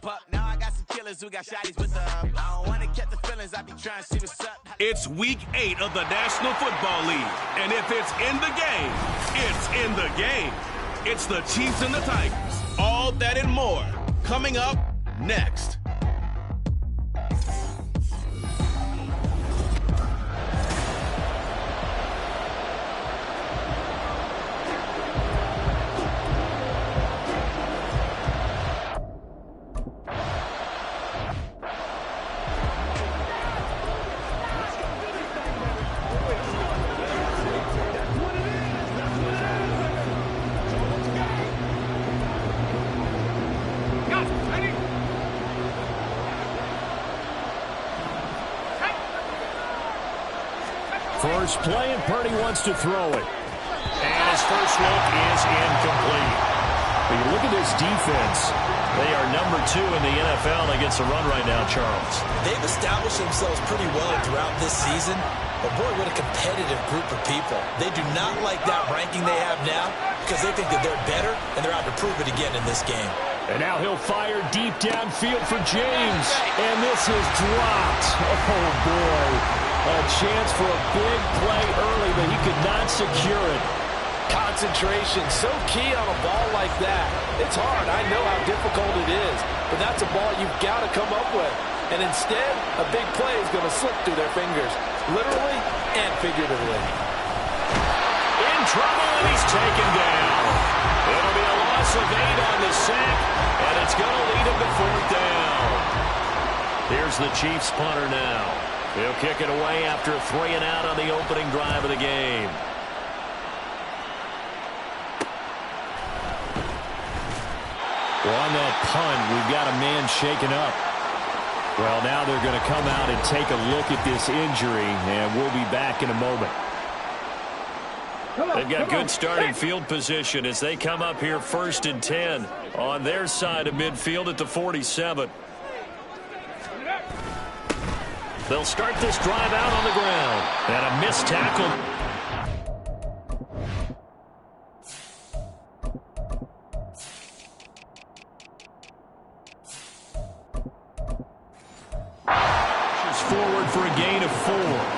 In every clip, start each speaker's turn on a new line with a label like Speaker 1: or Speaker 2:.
Speaker 1: pup. Now I got some killers who got shotties with the I don't want to catch the feelings. I be trying to see what's up.
Speaker 2: It's week 8 of the National Football League. And if it's in the game, it's in the game. It's the Chiefs and the Tigers. All that and more coming up next.
Speaker 3: First play, and Purdy wants to throw it. And his first look is incomplete. But you look at this defense. They are number 2 in the NFL against the run right now, Charles.
Speaker 4: They've established themselves pretty well throughout this season. But, boy, what a competitive group of people. They do not like that ranking they have now because they think that they're better, and they're out to prove it again in this game.
Speaker 3: And now he'll fire deep downfield for James. And this is dropped. Oh, boy. A chance for a big play early, but he could not secure it.
Speaker 5: Concentration, so key on a ball like that. It's hard. I know how difficult it is, but that's a ball you've got to come up with. And instead, a big play is going to slip through their fingers, literally and figuratively.
Speaker 3: In trouble, and he's taken down. It'll be a loss of 8 on the sack, and it's going to lead him to 4th down. Here's the Chiefs punter now. He'll kick it away after a 3-and-out on the opening drive of the game. Well, on that punt, we've got a man shaken up. Well, now they're going to come out and take a look at this injury, and we'll be back in a moment. They've got good starting field position as they come up here 1st and 10 on their side of midfield at the 47. They'll start this drive out on the ground. And a missed tackle. Forward for a gain of 4.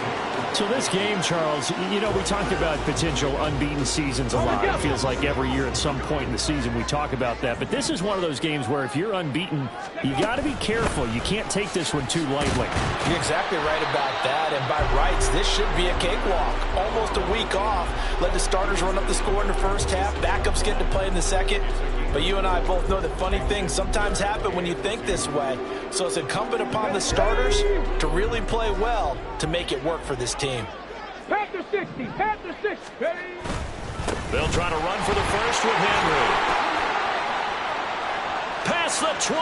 Speaker 3: So this game, Charles, you know, we talked about potential unbeaten seasons a lot. It feels like every year at some point in the season we talk about that. But this is one of those games where if you're unbeaten, you got to be careful. You can't take this one too lightly.
Speaker 5: You're exactly right about that. And by rights, this should be a cakewalk. Almost a week off. Let the starters run up the score in the first half. Backups get to play in the second. But you and I both know that funny things sometimes happen when you think this way. So it's incumbent upon the starters to really play well to make it work for this team.
Speaker 6: Panther 60, Panther 60.
Speaker 3: They'll try to run for the first with Henry. Past the 20.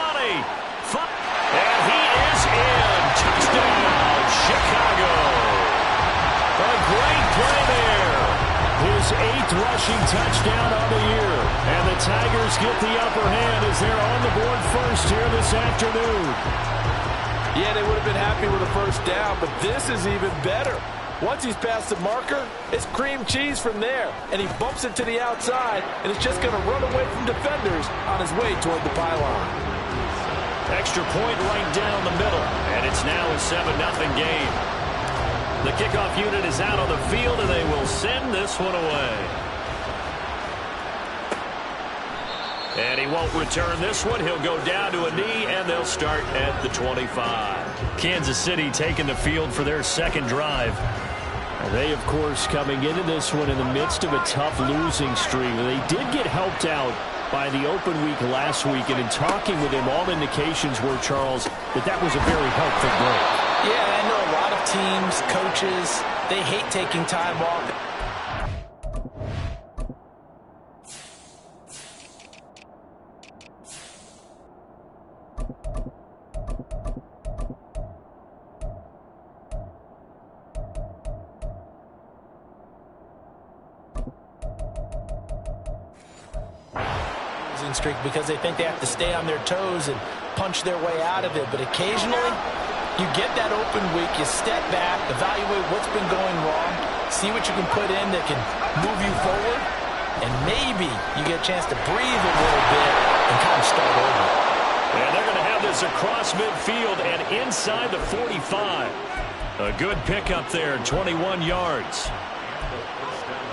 Speaker 3: And he is in. Touchdown, Chicago. A great play there. His 8th rushing touchdown of the year. And the Tigers get the upper hand as they're on the board first here this afternoon.
Speaker 5: Yeah, they would have been happy with a first down, but this is even better. Once he's past the marker, it's cream cheese from there. And he bumps it to the outside, and it's just going to run away from defenders on his way toward the pylon.
Speaker 3: Extra point right down the middle, and it's now a 7-0 game. The kickoff unit is out on the field, and they will send this one away. And he won't return this one. He'll go down to a knee, and they'll start at the 25. Kansas City taking the field for their second drive. And they, of course, coming into this one in the midst of a tough losing streak. They did get helped out by the open week last week, and in talking with him, all indications were, Charles, that was a very helpful break.
Speaker 5: Yeah, I know a lot of teams, coaches, they hate taking time off. Streak because they think they have to stay on their toes and punch their way out of it. But occasionally, you get that open week, you step back, evaluate what's been going wrong, see what you can put in that can move you forward, and maybe you get a chance to breathe a little bit and kind of start over.
Speaker 3: And they're going to have is across midfield and inside the 45. A good pickup there, 21 yards.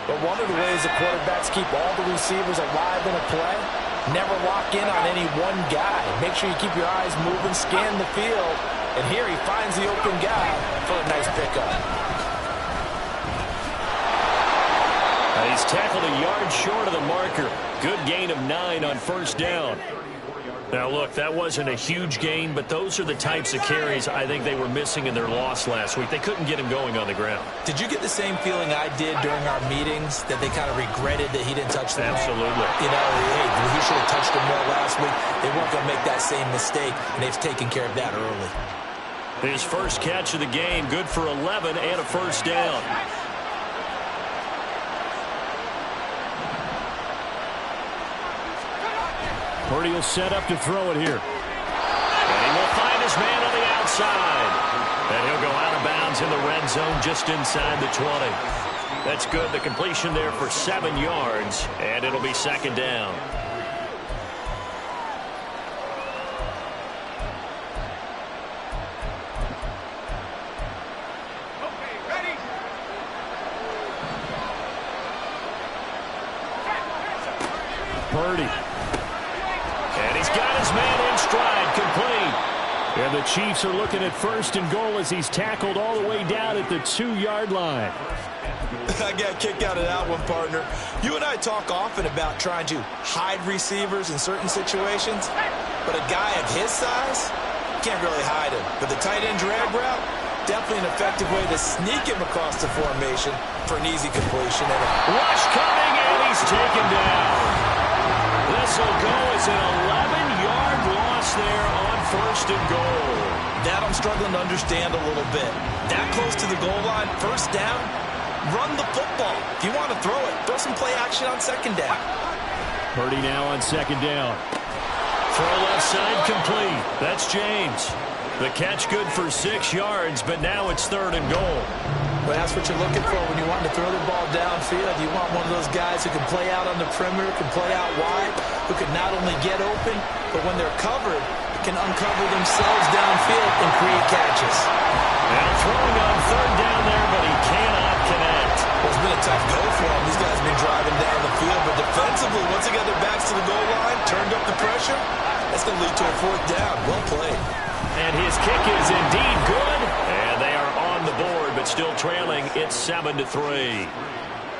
Speaker 5: But one of the ways the quarterbacks keep all the receivers alive in a play, never lock in on any one guy. Make sure you keep your eyes moving, scan the field. And here he finds the open guy for a nice pickup.
Speaker 3: He's tackled a yard short of the marker. Good gain of 9 on first down. Now, look, that wasn't a huge gain, but those are the types of carries I think they were missing in their loss last week. They couldn't get him going on the ground.
Speaker 4: Did you get the same feeling I did during our meetings, that they kind of regretted that he didn't touch the ball?
Speaker 3: Absolutely.
Speaker 4: You know, hey, he should have touched him more last week. They weren't going to make that same mistake, and they've taken care of that early.
Speaker 3: His first catch of the game, good for 11 and a first down. Purdy will set up to throw it here. And he will find his man on the outside. And he'll go out of bounds in the red zone just inside the 20. That's good. The completion there for 7 yards, and it'll be second down. Purdy. And he's got his man in stride, complete. And the Chiefs are looking at first and goal as he's tackled all the way down at the 2-yard line.
Speaker 4: I got a kick out of that one, partner. You and I talk often about trying to hide receivers in certain situations, but a guy of his size can't really hide him. But the tight end drag route, definitely an effective way to sneak him across the formation for an easy completion.
Speaker 3: Rush coming, and he's taken down. This will go as an 11-yard loss there on first and goal.
Speaker 4: That I'm struggling to understand a little bit. That close to the goal line, first down, run the football. If you want to throw it, throw some play action on second down.
Speaker 3: Purdy now on second down. Throw left side complete. That's James. The catch good for 6 yards, but now it's third and goal.
Speaker 4: Well, that's what you're looking for when you want to throw the ball downfield. You want one of those guys who can play out on the perimeter, can play out wide, who can not only get open, but when they're covered, can uncover themselves downfield and create catches.
Speaker 3: Now throwing on third down there, but he cannot connect.
Speaker 4: Well, it's been a tough go for him. These guys have been driving down the field, but defensively, once they got their backs to the goal line, turned up the pressure, that's going to lead to a fourth down. Well played.
Speaker 3: And his kick is indeed good, and they are on the board, but still trailing. It's 7-3.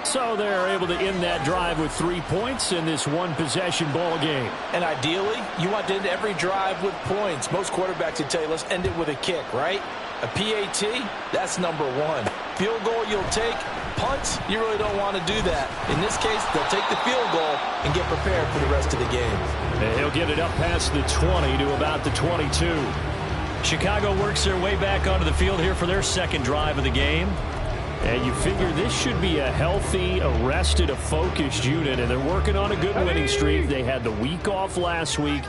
Speaker 3: So they're able to end that drive with 3 points in this one-possession ball game.
Speaker 5: And ideally, you want to end every drive with points. Most quarterbacks would tell you, let's end it with a kick, right? A PAT, that's number 1. Field goal you'll take. Punts, you really don't want to do that. In this case, they'll take the field goal and get prepared for the rest of the game.
Speaker 3: And he'll get it up past the 20 to about the 22. Chicago works their way back onto the field here for their second drive of the game. And you figure this should be a healthy, a rested, a focused unit, and they're working on a good winning streak. They had the week off last week.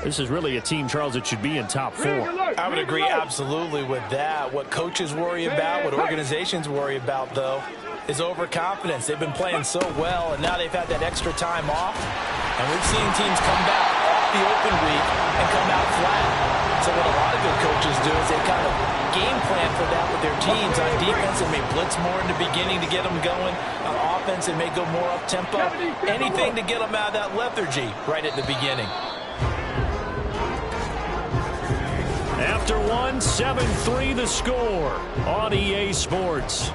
Speaker 3: This is really a team, Charles, that should be in top 4.
Speaker 5: I would agree absolutely with that. What coaches worry about, what organizations worry about, though, is overconfidence. They've been playing so well, and now they've had that extra time off. And we've seen teams come back off the open week and come out flat. So what a lot of good coaches do is they kind of game plan for that with their teams. On defense, they may blitz more in the beginning to get them going. On offense, they may go more up-tempo. Anything to get them out of that lethargy right at the beginning.
Speaker 3: After one, 7-3 the score on EA Sports.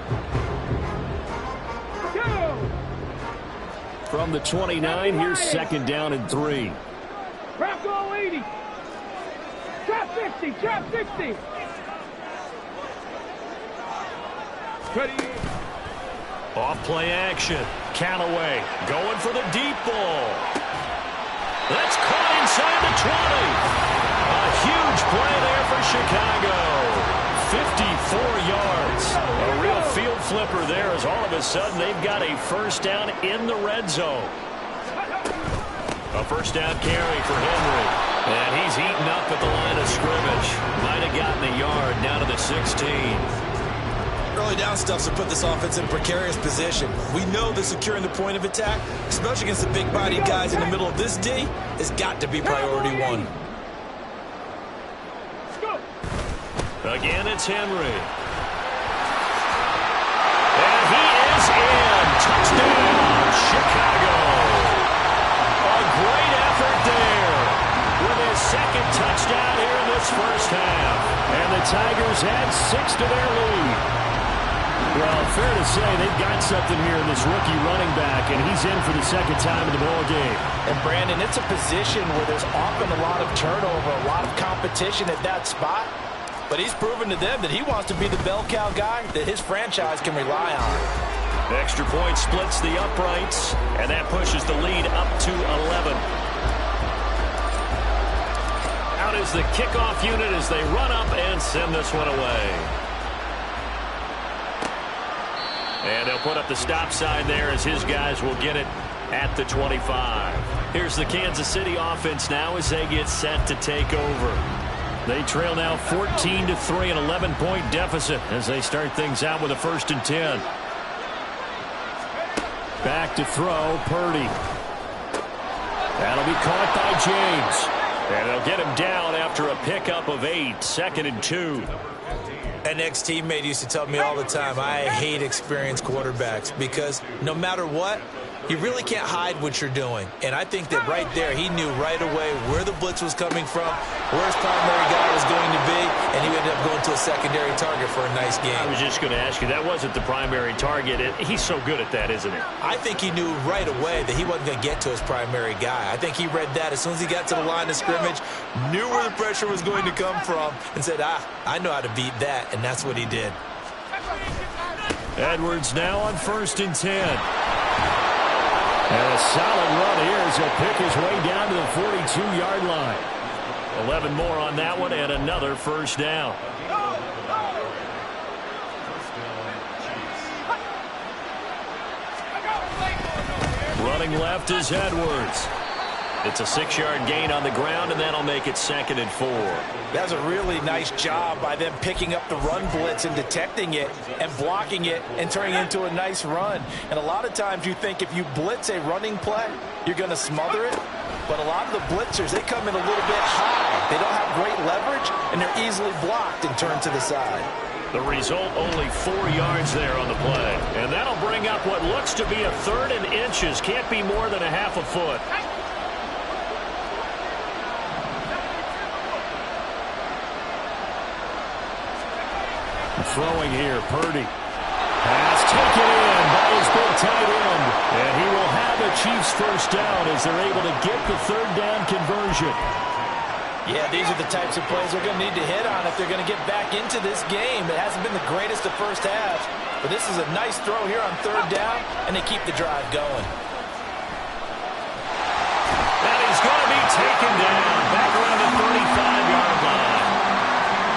Speaker 3: From the 29, here's second down and 3.
Speaker 6: Trap goal 80. Trap 60. Trap 60. Ready.
Speaker 3: Off play action. Callaway going for the deep ball. That's caught inside the 20. A huge play there for Chicago. 54 yards. A real field flipper there as all of a sudden they've got a first down in the red zone. A first down carry for Henry. And he's eaten up at the line of scrimmage. Might have gotten a yard down to the 16.
Speaker 4: Early down stuffs have put this offense in a precarious position. We know that securing the point of attack, especially against the big-bodied guys in the middle of this D, has got to be priority 1.
Speaker 3: Again, it's Henry. And he is in. Touchdown, Chicago. A great effort there with his second touchdown here in this first half. And the Tigers add 6 to their lead. Well, fair to say they've got something here in this rookie running back, and he's in for the second time in the ball game.
Speaker 5: And, Brandon, it's a position where there's often a lot of turnover, a lot of competition at that spot. But he's proven to them that he wants to be the bell cow guy that his franchise can rely on.
Speaker 3: Extra point splits the uprights, and that pushes the lead up to 11. Out is the kickoff unit as they run up and send this one away. And they'll put up the stop sign there as his guys will get it at the 25. Here's the Kansas City offense now as they get set to take over. They trail now 14-3, an 11-point deficit as they start things out with a 1st and 10. Back to throw, Purdy. That'll be caught by James. And they'll get him down after a pickup of 8, 2nd and 2.
Speaker 4: An ex-teammate used to tell me all the time, I hate experienced quarterbacks because no matter what, you really can't hide what you're doing. And I think that right there, he knew right away where the blitz was coming from, where his primary guy was going to be, and he ended up going to a secondary target for a nice game.
Speaker 3: I was just going to ask you, that wasn't the primary target. He's so good at that, isn't he?
Speaker 4: I think he knew right away that he wasn't going to get to his primary guy. I think he read that as soon as he got to the line of scrimmage, knew where the pressure was going to come from, and said, I know how to beat that, and that's what he did.
Speaker 3: Edwards now on 1st and 10. And a solid run here as he'll pick his way down to the 42-yard line. 11 more on that one and another first down. Running left is Edwards. It's a 6-yard gain on the ground, and that'll make it 2nd and 4.
Speaker 5: That's a really nice job by them picking up the run blitz and detecting it and blocking it and turning it into a nice run. And a lot of times you think if you blitz a running play, you're going to smother it. But a lot of the blitzers, they come in a little bit high. They don't have great leverage, and they're easily blocked and turned to the side.
Speaker 3: The result, only 4 yards there on the play. And that'll bring up what looks to be a 3rd and inches. Can't be more than a half a foot. Throwing here, Purdy. Pass taken in by his big tight end. And he will have a Chiefs first down as they're able to get the 3rd down conversion.
Speaker 5: Yeah, these are the types of plays they're going to need to hit on if they're going to get back into this game. It hasn't been the greatest of first halves, but this is a nice throw here on 3rd down, and they keep the drive going.
Speaker 3: And he's going to be taken down back around the 35-yard line.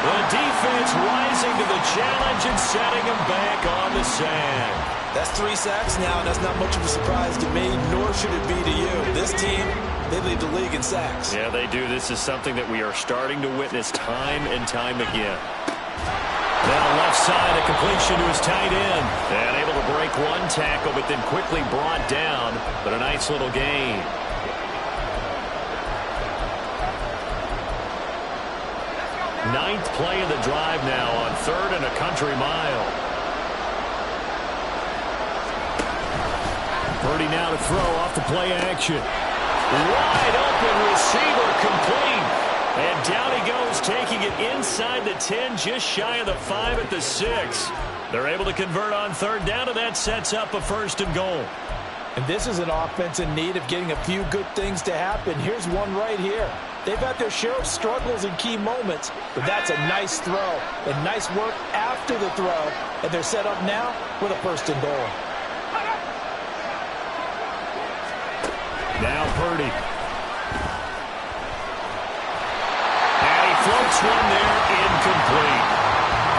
Speaker 3: The defense rising to the challenge and setting him back on the sand.
Speaker 4: That's 3 sacks now, and that's not much of a surprise to me, nor should it be to you. This team, they lead the league in sacks.
Speaker 3: Yeah, they do. This is something that we are starting to witness time and time again. Now left side, a completion to his tight end. And able to break one tackle, but then quickly brought down. But a nice little gain. Ninth play of the drive now on 3rd and a country mile. Purdy now to throw off the play action. Wide open receiver complete. And down he goes, taking it inside the 10, just shy of the 5 at the 6. They're able to convert on 3rd down, and that sets up a 1st and goal.
Speaker 5: And this is an offense in need of getting a few good things to happen. Here's one right here. They've had their share of struggles in key moments, but that's a nice throw and nice work after the throw, and they're set up now with a 1st and goal.
Speaker 3: Now Purdy. And he floats one there, incomplete.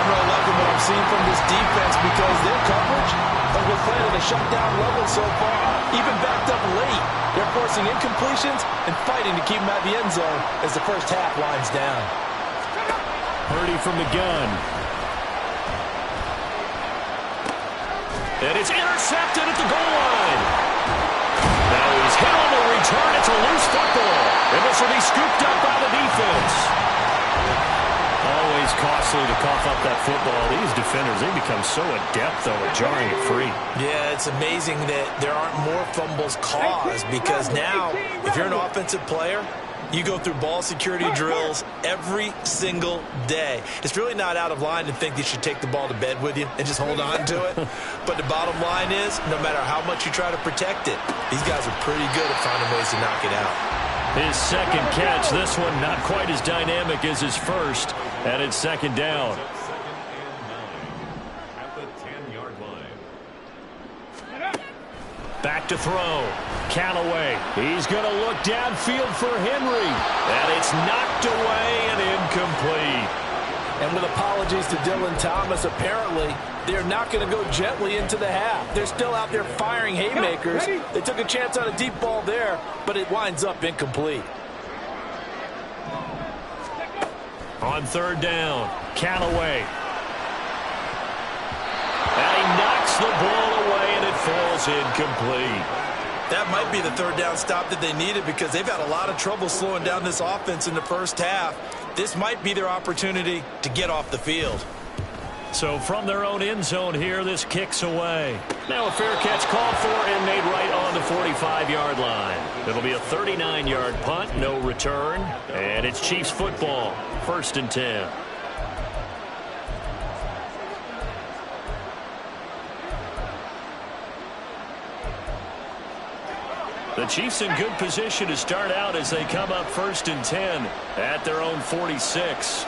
Speaker 5: I'm really liking what I'm seeing from this defense because their coverage has been playing at a shutdown level so far. Even backed up late, they're forcing incompletions and fighting to keep them out of the end zone as the first half winds down.
Speaker 3: Purdy from the gun. And it's intercepted at the goal line. Now he's hit on the return. It's a loose football. And this will be scooped up by the defense. Always costs honestly, to cough up that football, these defenders, they become so adept, though, at jarring it free.
Speaker 4: Yeah, it's amazing that there aren't more fumbles caused because now, if you're an offensive player, you go through ball security drills every single day. It's really not out of line to think you should take the ball to bed with you and just hold on to it. But the bottom line is, no matter how much you try to protect it, these guys are pretty good at finding ways to knock it out.
Speaker 3: His second catch, this one not quite as dynamic as his first, and it's second down. Back to throw. Callaway. He's going to look downfield for Henry. And it's knocked away and incomplete.
Speaker 5: And with apologies to Dylan Thomas, apparently they're not going to go gently into the half. They're still out there firing haymakers. They took a chance on a deep ball there, but it winds up incomplete.
Speaker 3: On third down, Callaway. And he knocks the ball away, and it falls incomplete.
Speaker 4: That might be the third down stop that they needed because they've had a lot of trouble slowing down this offense in the first half. This might be their opportunity to get off the field.
Speaker 3: So from their own end zone here, this kicks away. Now a fair catch called for and made right on the 45-yard line. It'll be a 39-yard punt, no return, and it's Chiefs football, 1st and 10. The Chiefs in good position to start out as they come up 1st and 10 at their own 46.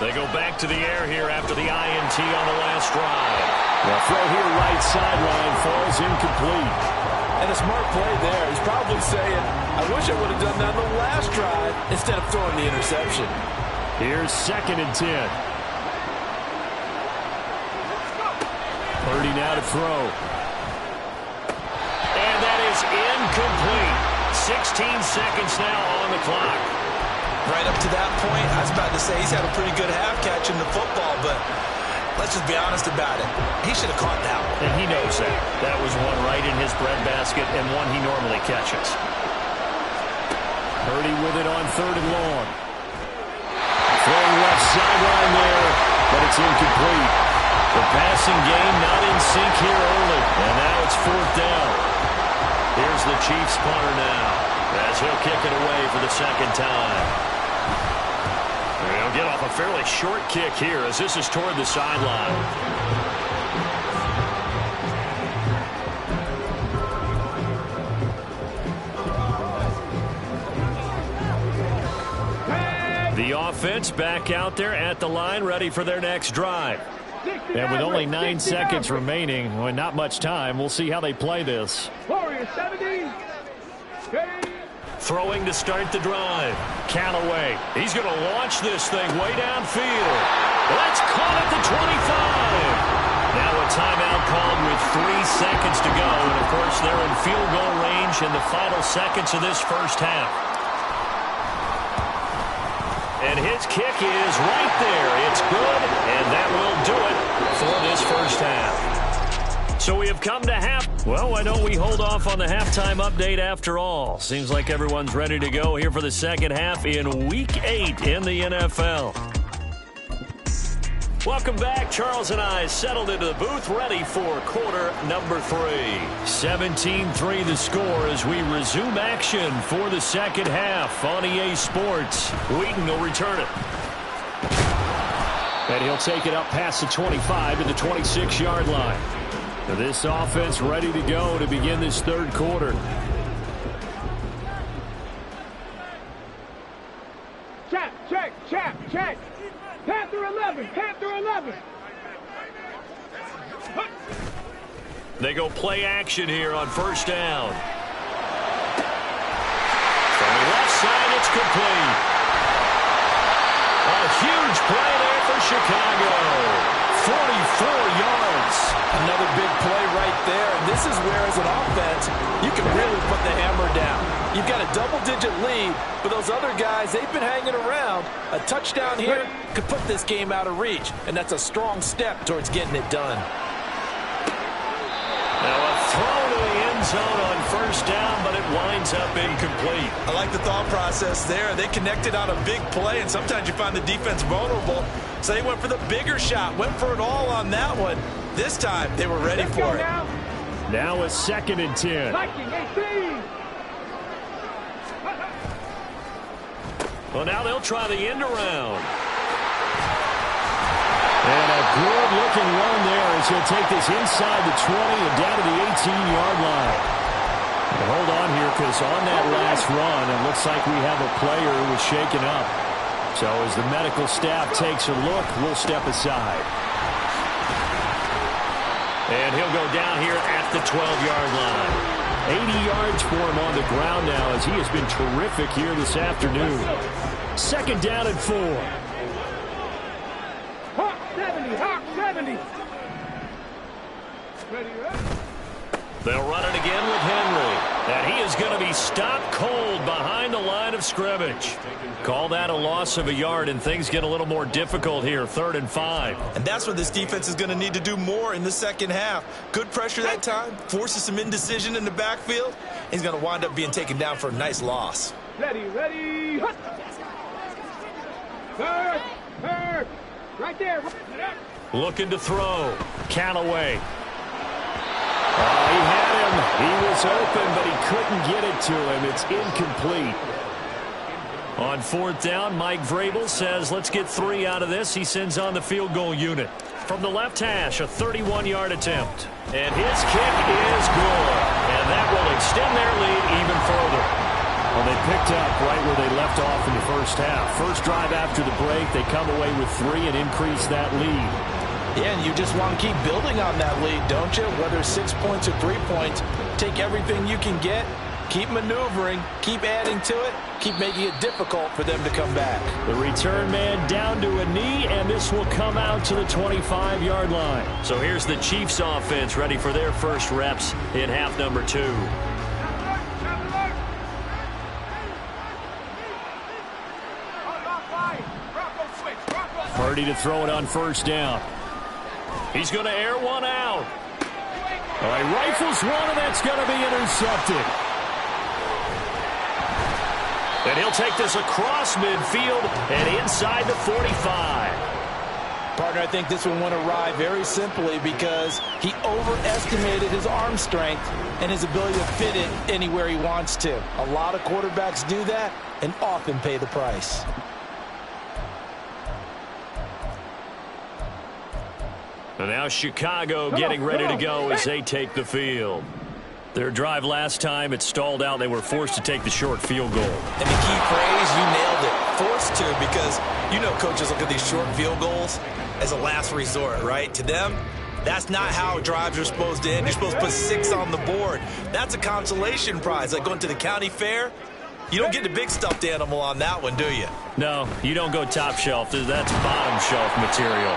Speaker 3: They go back to the air here after the INT on the last drive. The throw here right sideline falls incomplete.
Speaker 5: And a smart play there. He's probably saying, I wish I would have done that on the last drive instead of throwing the interception.
Speaker 3: Here's 2nd and 10. Purdy now to throw. And that is incomplete. 16 seconds now on the clock.
Speaker 4: Right up to that point, I was about to say he's had a pretty good half catching the football, but let's just be honest about it. He should have caught that one.
Speaker 3: And he knows that. That was one right in his breadbasket and one he normally catches. Purdy with it on 3rd and long. Throwing left sideline there, but it's incomplete. The passing game not in sync here early, and now it's 4th down. Here's the Chiefs punter now, as he'll kick it away for the 2nd time. He'll get off a fairly short kick here as this is toward the sideline. The offense back out there at the line, ready for their next drive. And with only 9 seconds remaining, well, not much time, we'll see how they play this.
Speaker 6: Warriors 70.
Speaker 3: Throwing to start the drive. Callaway. He's going to launch this thing way downfield. That's caught at the 25. Now a timeout called with 3 seconds to go. And, of course, they're in field goal range in the final seconds of this first half. And his kick is right there. It's good, and that will do it for this first half. So we have come to half. Well, why don't we hold off on the halftime update after all? Seems like everyone's ready to go here for the second half in Week 8 in the NFL. Welcome back. Charles and I settled into the booth, ready for quarter number 3. 17-3 the score as we resume action for the second half on EA Sports. Wheaton will return it. And he'll take it up past the 25 to the 26-yard line. This offense ready to go to begin this third quarter.
Speaker 6: Check. Panther 11.
Speaker 3: They go play action here on first down. From the left side, it's complete. A huge play there for Chicago. 44 yards.
Speaker 5: Another big play right there. And this is where, as an offense, you can really put the hammer down. You've got a double-digit lead, but those other guys, they've been hanging around. A touchdown here could put this game out of reach, and that's a strong step towards getting it done.
Speaker 3: Now a throw to the end zone on first down, but it winds up incomplete.
Speaker 4: I like the thought process there. They connected on a big play, and sometimes you find the defense vulnerable. So they went for the bigger shot, went for it all on that one. This time, they were ready for it.
Speaker 3: Now a 2nd and 10. Well, now they'll try the end around. And a good-looking run there as he'll take this inside the 20 and down to the 18-yard line. And hold on here, because on that last run, it looks like we have a player who was shaken up. So as the medical staff takes a look, we'll step aside. And he'll go down here at the 12-yard line. 80 yards for him on the ground now as he has been terrific here this afternoon. 2nd down and 4.
Speaker 6: Hawk 70, Hawk 70. Ready,
Speaker 3: They'll run it again with Henry. And he is going to be stopped cold behind the line of scrimmage. Call that a loss of a yard, and things get a little more difficult here. 3rd and 5.
Speaker 4: And that's where this defense is going to need to do more in the second half. Good pressure that time, forces some indecision in the backfield. He's going to wind up being taken down for a nice loss.
Speaker 6: Ready. Third. Right there.
Speaker 3: Looking to throw. Callaway. He had him. He was open, but he couldn't get it to him. It's incomplete. On 4th down, Mike Vrabel says, let's get 3 out of this. He sends on the field goal unit. From the left hash, a 31-yard attempt. And his kick is good. And that will extend their lead even further. Well, they picked up right where they left off in the first half. First drive after the break, they come away with 3 and increase that lead.
Speaker 5: Yeah, and you just want to keep building on that lead, don't you? Whether it's 6 points or 3 points, take everything you can get, keep maneuvering, keep adding to it, keep making it difficult for them to come back.
Speaker 3: The return man down to a knee, and this will come out to the 25-yard line. So here's the Chiefs offense ready for their first reps in half number 2. Purdy to throw it on first down. He's going to air one out. All right, rifles one, and that's going to be intercepted. And he'll take this across midfield and inside the 45.
Speaker 5: Partner, I think this one went awry very simply because he overestimated his arm strength and his ability to fit it anywhere he wants to. A lot of quarterbacks do that and often pay the price.
Speaker 3: And now Chicago getting ready to go as they take the field. Their drive last time, it stalled out. They were forced to take the short field goal.
Speaker 4: And the key phrase, you nailed it. Forced to, because you know coaches look at these short field goals as a last resort, right? To them, that's not how drives are supposed to end. You're supposed to put 6 on the board. That's a consolation prize, like going to the county fair. You don't get the big stuffed animal on that one, do you?
Speaker 3: No, you don't go top shelf. That's bottom shelf material.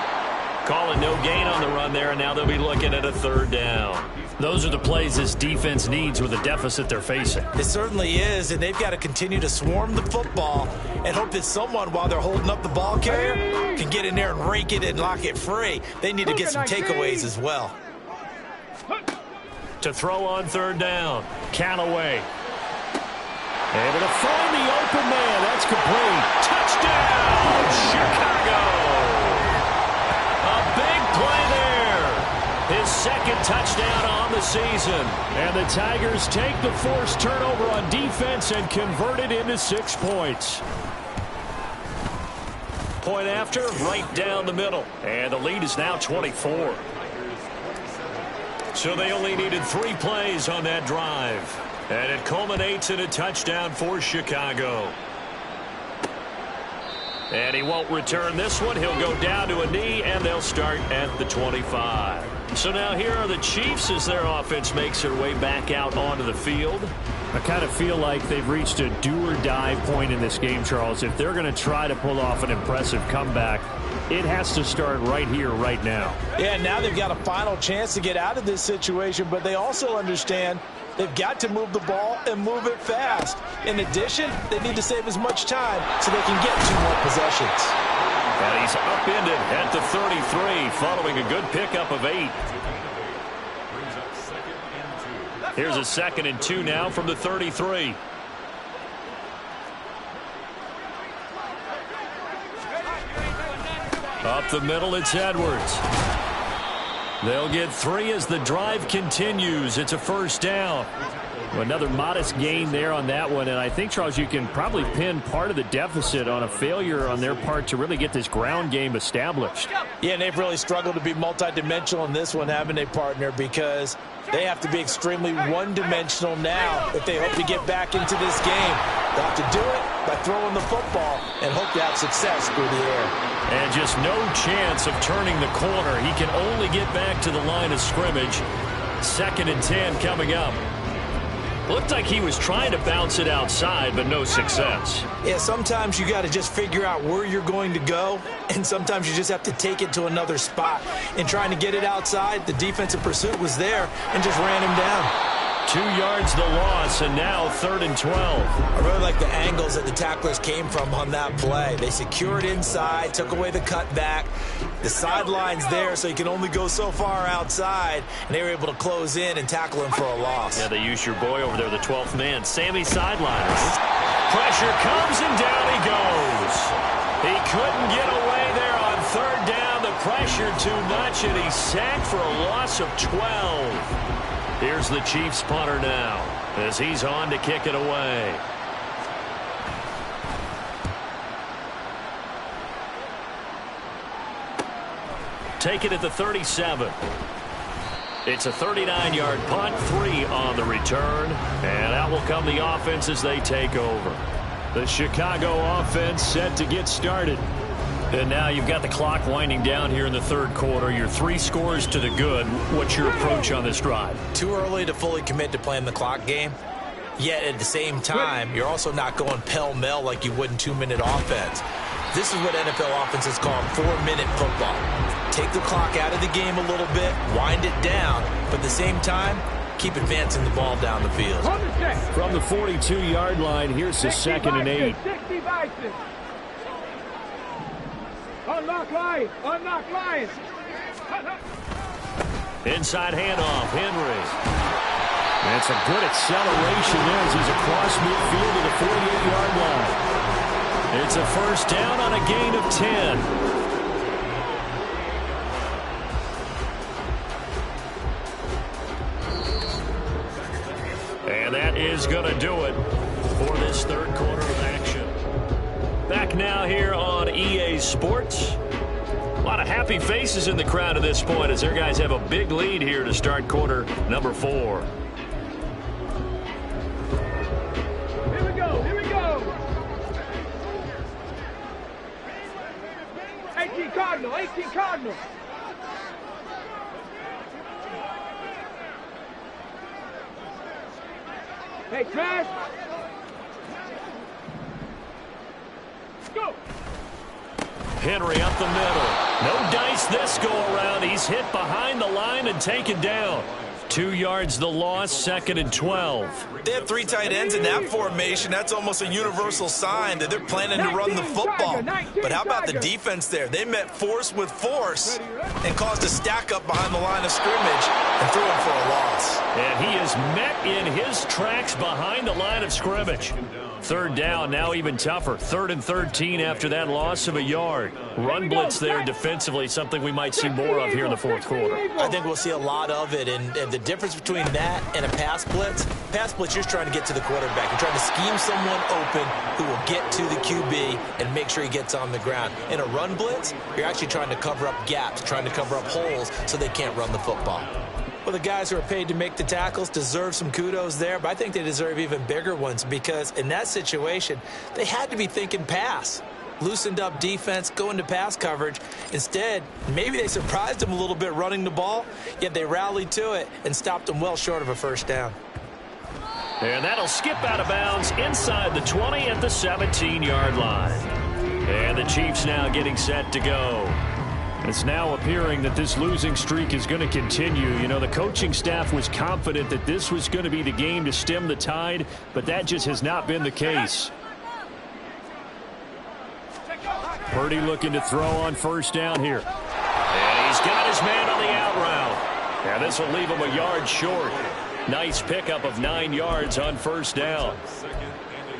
Speaker 3: Calling no gain on the run there, and now they'll be looking at a 3rd down. Those are the plays this defense needs with the deficit they're facing.
Speaker 4: It certainly is, and they've got to continue to swarm the football and hope that someone, while they're holding up the ball carrier, can get in there and rake it and lock it free. They need to get some takeaways as well.
Speaker 3: To throw on 3rd down, Callaway. Able to find the open man. That's complete. Touchdown, Chicago. Play there. His 2nd touchdown on the season. And the Tigers take the forced turnover on defense and convert it into 6 points. Point after, right down the middle. And the lead is now 24. So they only needed 3 plays on that drive. And it culminates in a touchdown for Chicago. And he won't return this one. He'll go down to a knee, and they'll start at the 25. So now here are the Chiefs as their offense makes their way back out onto the field. I kind of feel like they've reached a do-or-die point in this game, Charles. If they're going to try to pull off an impressive comeback, it has to start right here, right now.
Speaker 5: Yeah, now they've got a final chance to get out of this situation, but they also understand they've got to move the ball and move it fast. In addition, they need to save as much time so they can get 2 more possessions.
Speaker 3: And he's upended at the 33 following a good pickup of 8. Here's a 2nd and 2 now from the 33. Up the middle, it's Edwards. They'll get 3 as the drive continues. It's a first down. Another modest gain there on that one, and I think, Charles, you can probably pin part of the deficit on a failure on their part to really get this ground game established.
Speaker 5: Yeah, and they've really struggled to be multidimensional in this one, haven't they, partner? Because they have to be extremely one-dimensional now if they hope to get back into this game. They'll have to do it by throwing the football and hope to have success through the air.
Speaker 3: And just no chance of turning the corner. He can only get back to the line of scrimmage. 2nd and 10 coming up. Looked like he was trying to bounce it outside, but no success.
Speaker 5: Yeah, sometimes you got to just figure out where you're going to go, and sometimes you just have to take it to another spot. In trying to get it outside, the defensive pursuit was there and just ran him down.
Speaker 3: 2 yards the loss, and now 3rd and 12.
Speaker 5: I really like the angles that the tacklers came from on that play. They secured inside, took away the cutback. The sideline's there, so you can only go so far outside, and they were able to close in and tackle him for a loss.
Speaker 3: Yeah, they used your boy over there, the 12th man, Sammy Sidelines. Pressure comes, and down he goes. He couldn't get away there on 3rd down. The pressure too much, and he's sacked for a loss of 12. Here's the Chiefs punter now as he's on to kick it away. Take it at the 37. It's a 39-yard punt, 3 on the return, and out will come the offense as they take over. The Chicago offense set to get started. And now you've got the clock winding down here in the 3rd quarter. You're 3 scores to the good. What's your approach on this drive?
Speaker 5: Too early to fully commit to playing the clock game. Yet at the same time, you're also not going pell-mell like you would in 2-minute offense. This is what NFL offenses call 4-minute football. Take the clock out of the game a little bit, wind it down, but at the same time, keep advancing the ball down the field.
Speaker 3: From the 42-yard line, here's the 2nd and 8.
Speaker 6: 60 Bison. Unlock line. Unlock line.
Speaker 3: Inside handoff, Henry. That's a good acceleration there as he's across midfield to the 48-yard line. It's a first down on a gain of 10. And that is going to do it for this 3rd quarter of action. Back now here on EA Sports. A lot of happy faces in the crowd at this point as their guys have a big lead here to start quarter number 4.
Speaker 6: Here we go. Here we go. 18 Cardinal. 18 Cardinal. Hey, Trash. Go.
Speaker 3: Henry up the middle. No dice this go around. He's hit behind the line and taken down. 2 yards the loss, 2nd and 12.
Speaker 4: They have 3 tight ends in that formation. That's almost a universal sign that they're planning to run the football. But how about the defense there? They met force with force and caused a stack up behind the line of scrimmage and threw him for a loss.
Speaker 3: And he is met in his tracks behind the line of scrimmage. 3rd down, now even tougher. 3rd and 13 after that loss of a yard. Run blitz there defensively, something we might see more of here in the 4th quarter.
Speaker 5: I think we'll see a lot of it, and the difference between that and a pass blitz, you're just trying to get to the quarterback. You're trying to scheme someone open who will get to the QB and make sure he gets on the ground. In a run blitz, you're actually trying to cover up gaps, trying to cover up holes so they can't run the football. Well, the guys who are paid to make the tackles deserve some kudos there, but I think they deserve even bigger ones because in that situation, they had to be thinking pass. Loosened up defense, going to pass coverage. Instead, maybe they surprised them a little bit running the ball, yet they rallied to it and stopped them well short of a first down.
Speaker 3: And that'll skip out of bounds inside the 20 at the 17-yard line. And the Chiefs now getting set to go. It's now appearing that this losing streak is going to continue. You know, the coaching staff was confident that this was going to be the game to stem the tide, but that just has not been the case. Purdy looking to throw on first down here. And he's got his man on the out route. And this will leave him a yard short. Nice pickup of 9 yards on first down.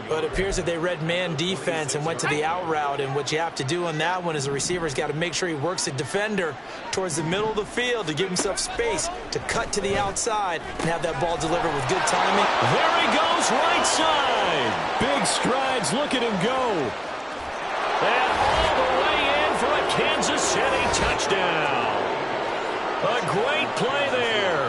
Speaker 4: But it appears that they read man defense and went to the out route, and what you have to do on that one is the receiver's got to make sure he works the defender towards the middle of the field to give himself space to cut to the outside and have that ball delivered with good timing.
Speaker 3: There he goes, right side. Big strides, look at him go. And all the way in for a Kansas City touchdown. A great play there.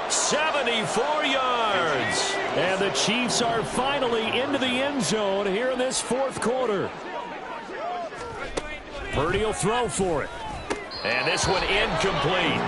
Speaker 3: 74 yards. And the Chiefs are finally into the end zone here in this fourth quarter. Purdy will throw for it. And this one incomplete.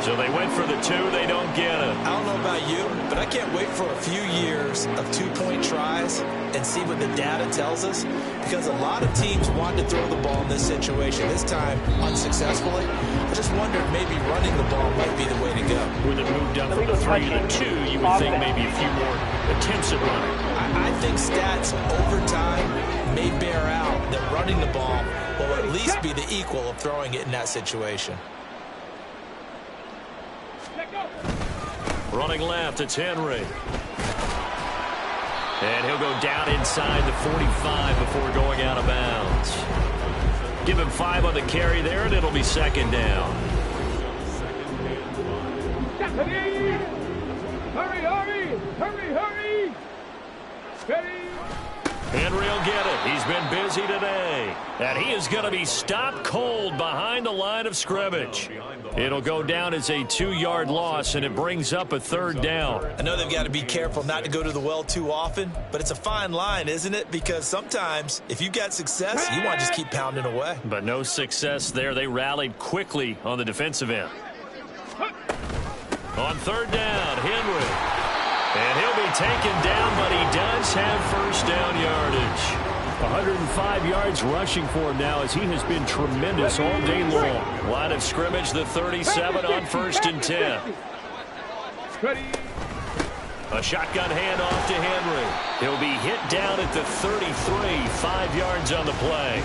Speaker 3: So they went for the 2. They don't get it.
Speaker 4: I don't know about you, but I can't wait for a few years of 2-point tries and see what the data tells us, because a lot of teams want to throw the ball in this situation, this time unsuccessfully. I just wondered maybe running the ball might be the way to go.
Speaker 3: With it moved up from the 3 to the 2, you would think maybe a few more attempts at running.
Speaker 4: I think stats over time may bear out that running the ball will at least be the equal of throwing it in that situation.
Speaker 3: Running left, it's Henry. And he'll go down inside the 45 before going out of bounds. Give him 5 on the carry there, and it'll be second down.
Speaker 6: Hurry, hurry, hurry, hurry. Ready.
Speaker 3: Henry will get it. He's been busy today. And he is going to be stopped cold behind the line of scrimmage. It'll go down as a 2-yard loss, and it brings up a third down.
Speaker 4: I know they've got to be careful not to go to the well too often, but it's a fine line, isn't it? Because sometimes if you've got success, you want to just keep pounding away.
Speaker 3: But no success there. They rallied quickly on the defensive end. On third down, Henry. And he'll be taken down, but he does have first down yardage. 105 yards rushing for him now as he has been tremendous all day long. Line of scrimmage, the 37 on 1st and 10. A shotgun handoff to Henry. He'll be hit down at the 33, 5 yards on the play.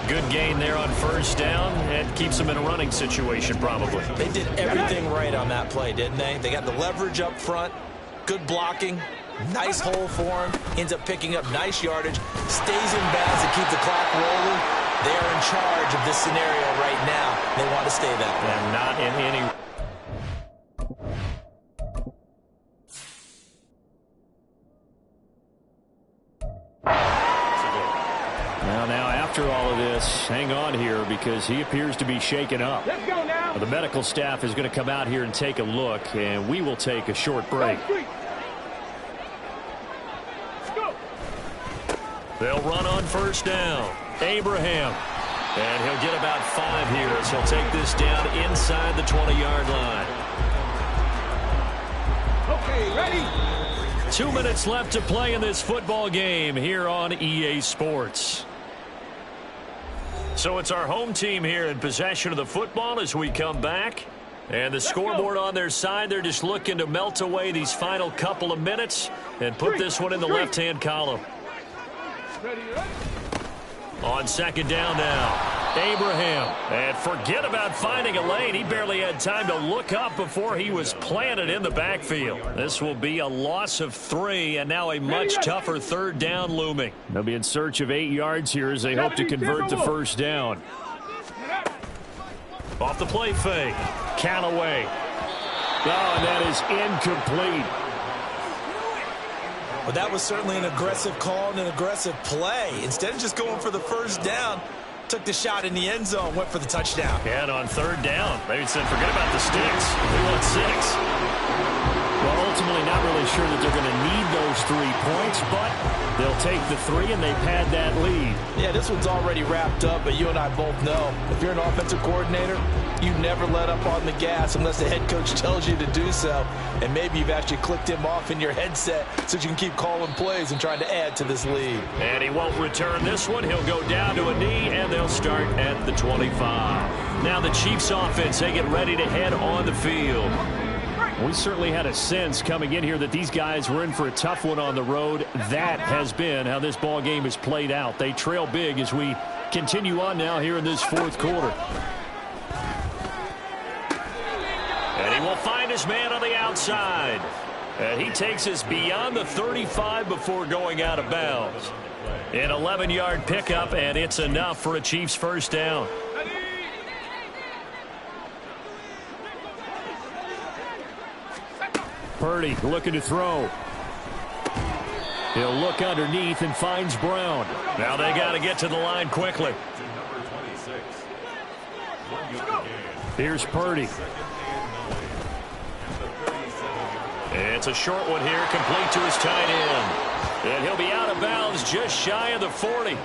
Speaker 3: Good gain there on first down, and keeps them in a running situation probably.
Speaker 4: They did everything right on that play, didn't they? They got the leverage up front, good blocking, nice hole for him, ends up picking up nice yardage, stays in bounds to keep the clock rolling. They are in charge of this scenario right now. They want to stay that way.
Speaker 3: And not in any... Now, after all of this, hang on here because he appears to be shaken up.
Speaker 6: Let's go now.
Speaker 3: The medical staff is going to come out here and take a look, and we will take a short break.
Speaker 6: Go.
Speaker 3: They'll run on first down. Abraham. And he'll get about 5 here as he'll take this down inside the 20-yard line.
Speaker 6: Okay, ready.
Speaker 3: 2 minutes left to play in this football game here on EA Sports. So it's our home team here in possession of the football as we come back. And the scoreboard on their side, they're just looking to melt away these final couple of minutes and put this one in the left-hand column.
Speaker 6: Ready, ready.
Speaker 3: On second down now, Abraham. And forget about finding a lane. He barely had time to look up before he was planted in the backfield. This will be a loss of 3, and now a much tougher third down looming. They'll be in search of 8 yards here as they hope to convert the first down. Off the play fake. Callaway. Oh, and that is incomplete.
Speaker 4: Well, that was certainly an aggressive call and an aggressive play. Instead of just going for the first down, took the shot in the end zone, went for the touchdown.
Speaker 3: And on third down, they said, forget about the sticks. We want 6. Well, ultimately not really sure that they're going to need those 3 points, but they'll take the 3 and they've had that lead.
Speaker 5: Yeah, this one's already wrapped up, but you and I both know if you're an offensive coordinator, you never let up on the gas unless the head coach tells you to do so. And maybe you've actually clicked him off in your headset so you can keep calling plays and trying to add to this lead.
Speaker 3: And he won't return this one. He'll go down to a knee, and they'll start at the 25. Now the Chiefs offense, they get ready to head on the field. We certainly had a sense coming in here that these guys were in for a tough one on the road. That has been how this ball game has played out. They trail big as we continue on now here in this fourth quarter. And he will find his man on the outside. And he takes us beyond the 35 before going out of bounds. An 11-yard pickup, and it's enough for a Chiefs first down. Purdy looking to throw. He'll look underneath and finds Brown. Now they got to get to the line quickly. Here's Purdy. It's a short one here, complete to his tight end. And he'll be out of bounds just shy of the 40.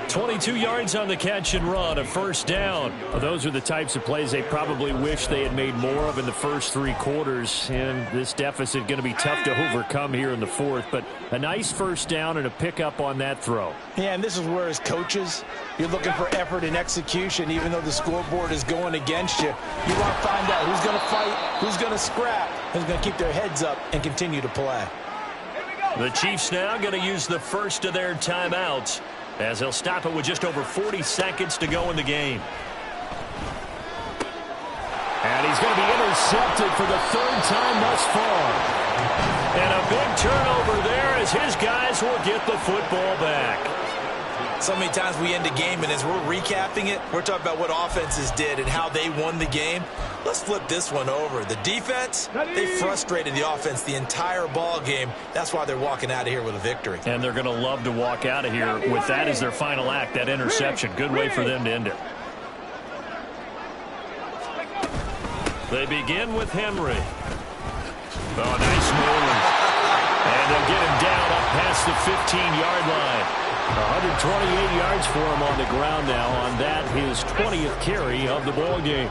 Speaker 3: 22 yards on the catch and run, a first down. Well, those are the types of plays they probably wish they had made more of in the first 3 quarters. And this deficit going to be tough to overcome here in the fourth. But a nice first down and a pickup on that throw.
Speaker 5: Yeah, and this is where as coaches, you're looking for effort and execution. Even though the scoreboard is going against you, you want to find out who's going to fight, who's going to scrap, who's going to keep their heads up and continue to play.
Speaker 3: The Chiefs now going to use the first of their timeouts, as he'll stop it with just over 40 seconds to go in the game. And he's going to be intercepted for the 3rd time thus far. And a big turnover there as his guys will get the football back.
Speaker 4: So many times we end a game, and as we're recapping it, we're talking about what offenses did and how they won the game. Let's flip this one over. The defense, they frustrated the offense the entire ball game. That's why they're walking out of here with a victory.
Speaker 3: And they're going to love to walk out of here with that as their final act, that interception. Good way for them to end it. They begin with Henry. Oh, nice move. And they'll get him down up past the 15-yard line. 128 yards for him on the ground now on that, his 20th carry of the ball game.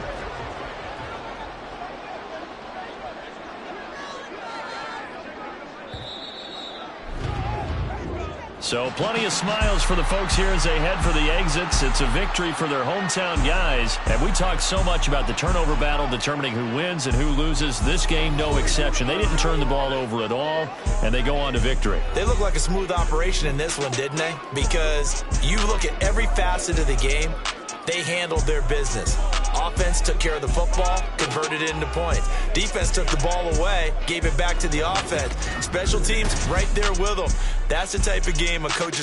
Speaker 3: So plenty of smiles for the folks here as they head for the exits. It's a victory for their hometown guys. And we talked so much about the turnover battle determining who wins and who loses. This game, no exception. They didn't turn the ball over at all, and they go on to victory.
Speaker 4: They look like a smooth operation in this one, didn't they? Because you look at every facet of the game, they handled their business. Offense took care of the football, converted it into points. Defense took the ball away, gave it back to the offense. Special teams right there with them. That's the type of game a coach is